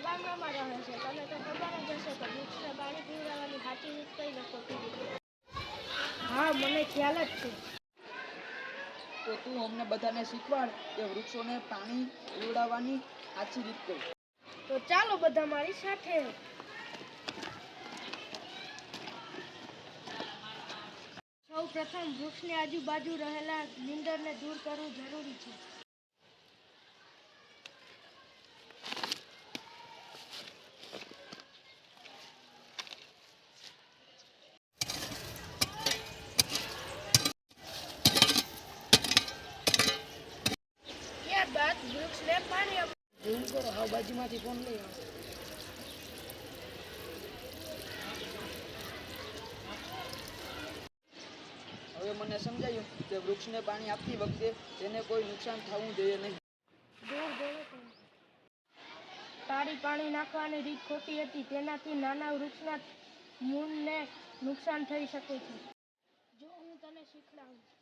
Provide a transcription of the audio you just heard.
ગામડામાં રહે છે, તને તો ખબર જ હશે કે વૃક્ષને પાણી પીવડાવવાની સાચી રીત કઈ લોકો કીધી. હા, મને ખ્યાલ જ છે. તો તું અમને બધાને શીખવાડ કે વૃક્ષોને પાણી પીવડાવવાની સાચી રીત કઈ. તો ચાલો બધા મારી સાથે. સૌ પ્રથમ વૃક્ષની આજુબાજુ રહેલા નીંદરને દૂર કરવું જરૂરી છે. ત્યારબાદ વૃક્ષને પાણી આપવું. કરો, આ બાજુમાંથી ફોન લઈ આવો. હવે મને સમજાયું કે વૃક્ષને પાણી આપતી વખતે તેને કોઈ નુકસાન થવું જોઈએ નહીં. તારી પાણી નાખવાની રીત ખોટી હતી. તેનાથી નાના વૃક્ષના મૂળને નુકસાન થઈ શકે છે. જો હું તને શીખડાવું.